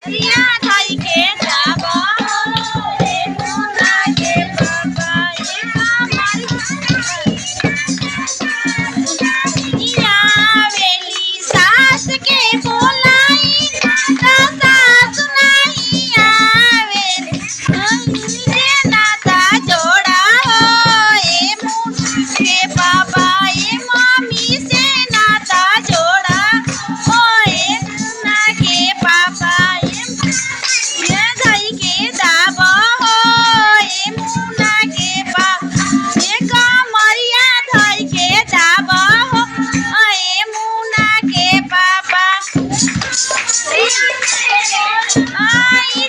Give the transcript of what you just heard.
रिया धाई के जाबा रे मोना के बाबा ये कमरिया वेली सास के बोलाई ना सास नहीं आवे जे नाता जोड़ा हो ए मुन्ना के बाबा ये मम्मी से नाता जोड़ा ओ ए मुन्ना के पापा ये धाई के दाबा हो ए मुन्ना के पापा ये कमरिया धाई के दाबा हो ए मुन्ना के पापा आई